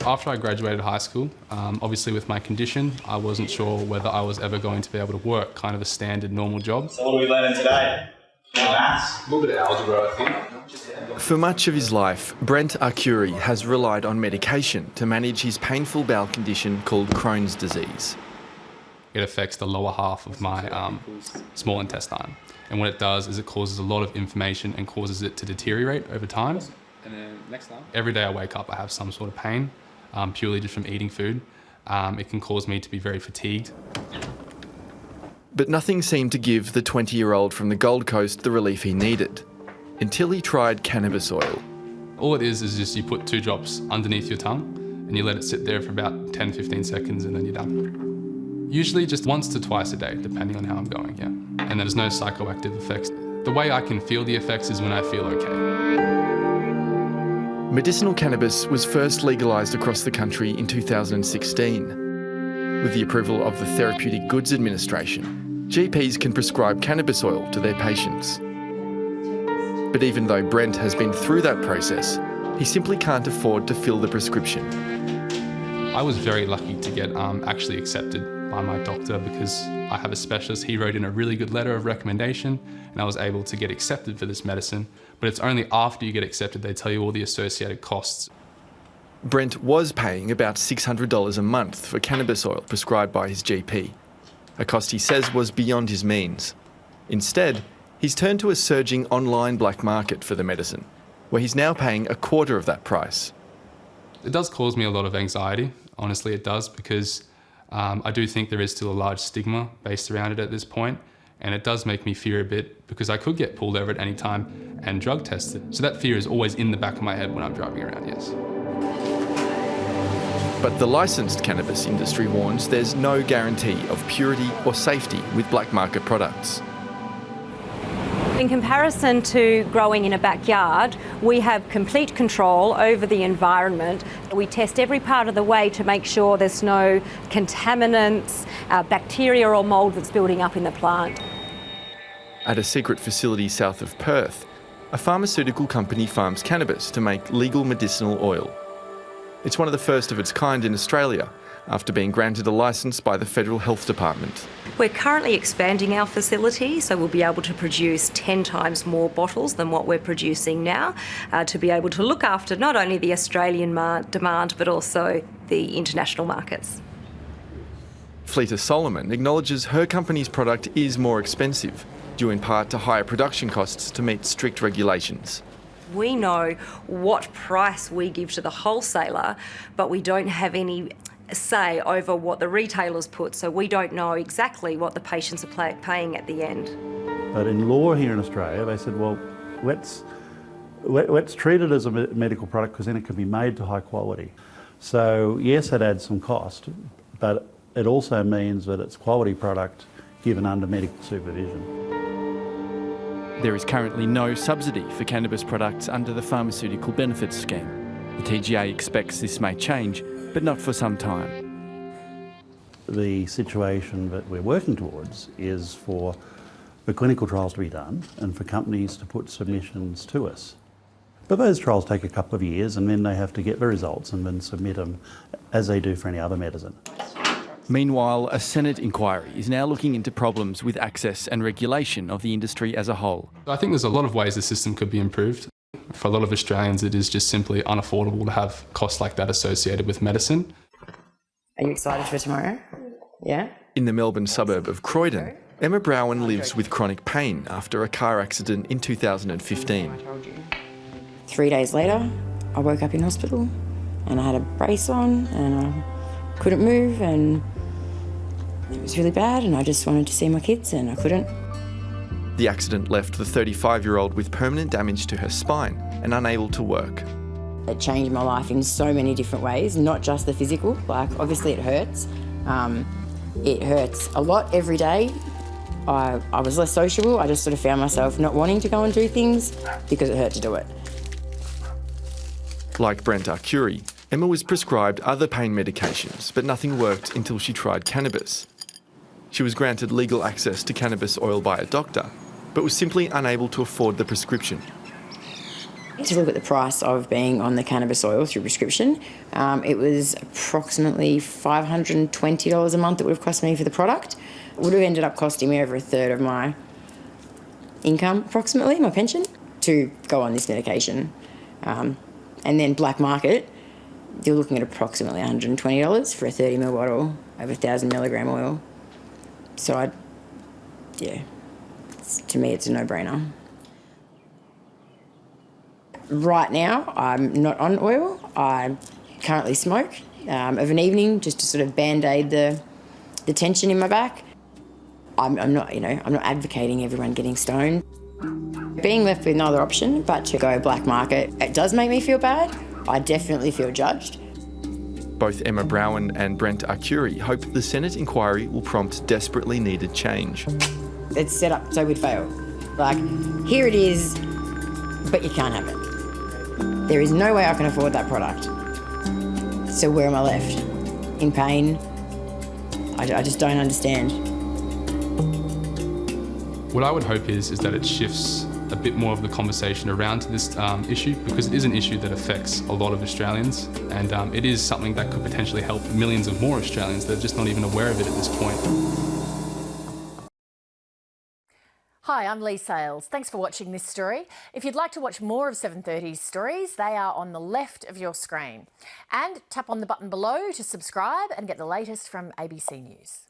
After I graduated high school, obviously with my condition, I wasn't sure whether I was ever going to be able to work kind of a standard normal job. So what are we learning today? Maths? A little bit of algebra, I think. For much of his life, Brent Arcuri has relied on medication to manage his painful bowel condition called Crohn's disease. It affects the lower half of my small intestine. And what it does is it causes a lot of inflammation and causes it to deteriorate over time. And then next time? Every day I wake up, I have some sort of pain, purely just from eating food. It can cause me to be very fatigued. But nothing seemed to give the 20-year-old from the Gold Coast the relief he needed, until he tried cannabis oil. All it is just you put 2 drops underneath your tongue and you let it sit there for about 10-15 seconds and then you're done. Usually just once to twice a day, depending on how I'm going, yeah. And there's no psychoactive effects. The way I can feel the effects is when I feel okay. Medicinal cannabis was first legalised across the country in 2016. With the approval of the Therapeutic Goods Administration, GPs can prescribe cannabis oil to their patients. But even though Brent has been through that process, he simply can't afford to fill the prescription. I was very lucky to get actually accepted by my doctor because I have a specialist. He wrote in a really good letter of recommendation and I was able to get accepted for this medicine. But it's only after you get accepted they tell you all the associated costs. Brent was paying about $600 a month for cannabis oil prescribed by his GP, a cost he says was beyond his means. Instead, he's turned to a surging online black market for the medicine, where he's now paying a quarter of that price. It does cause me a lot of anxiety, honestly it does, because I do think there is still a large stigma based around it at this point, and it does make me fear a bit because I could get pulled over at any time and drug tested. So that fear is always in the back of my head when I'm driving around, yes. But the licensed cannabis industry warns there's no guarantee of purity or safety with black market products. In comparison to growing in a backyard, we have complete control over the environment. We test every part of the way to make sure there's no contaminants, bacteria or mould that's building up in the plant. At a secret facility south of Perth, a pharmaceutical company farms cannabis to make legal medicinal oil. It's one of the first of its kind in Australia, after being granted a licence by the Federal Health Department. We're currently expanding our facility, so we'll be able to produce 10 times more bottles than what we're producing now, to be able to look after not only the Australian demand, but also the international markets. Fleeta Solomon acknowledges her company's product is more expensive, due in part to higher production costs to meet strict regulations. We know what price we give to the wholesaler, but we don't have any say over what the retailers put, so we don't know exactly what the patients are paying at the end. But in law here in Australia, they said, well, let's treat it as a medical product because then it can be made to high quality. So yes, it adds some cost, but it also means that it's quality product given under medical supervision. There is currently no subsidy for cannabis products under the Pharmaceutical Benefits Scheme. The TGA expects this may change, but not for some time. The situation that we're working towards is for the clinical trials to be done and for companies to put submissions to us. But those trials take a couple of years and then they have to get the results and then submit them as they do for any other medicine. Meanwhile, a Senate inquiry is now looking into problems with access and regulation of the industry as a whole. I think there's a lot of ways the system could be improved. For a lot of Australians, it is just simply unaffordable to have costs like that associated with medicine. Are you excited for tomorrow? Yeah? In the Melbourne suburb of Croydon, Emma Browen lives with chronic pain after a car accident in 2015. 3 days later, I woke up in hospital and I had a brace on and I couldn't move and it was really bad and I just wanted to see my kids and I couldn't. The accident left the 35-year-old with permanent damage to her spine and unable to work. It changed my life in so many different ways, not just the physical. Like, obviously it hurts. It hurts a lot every day. I was less sociable. I just sort of found myself not wanting to go and do things because it hurt to do it. Like Brent Arcuri, Emma was prescribed other pain medications, but nothing worked until she tried cannabis. She was granted legal access to cannabis oil by a doctor, but was simply unable to afford the prescription. To look at the price of being on the cannabis oil through prescription, it was approximately $520 a month it would have cost me for the product. It would have ended up costing me over a third of my income, approximately, my pension, to go on this medication. And then black market, you're looking at approximately $120 for a 30ml bottle of 1,000 milligram oil. So, to me, it's a no-brainer. Right now, I'm not on oil. I currently smoke of an evening just to sort of band-aid the tension in my back. I'm not advocating everyone getting stoned. Being left with no other option but to go black market, it does make me feel bad. I definitely feel judged. Both Emma Browen and Brent Arcuri hope the Senate inquiry will prompt desperately needed change. It's set up so we'd fail. Like, here it is, but you can't have it. There is no way I can afford that product. So where am I left? In pain? I just don't understand. What I would hope is that it shifts a bit more of the conversation around to this issue, because it is an issue that affects a lot of Australians, and it is something that could potentially help millions of more Australians that are just not even aware of it at this point. Hi, I'm Lee Sales. Thanks for watching this story. If you'd like to watch more of 730's stories, they are on the left of your screen. And tap on the button below to subscribe and get the latest from ABC News.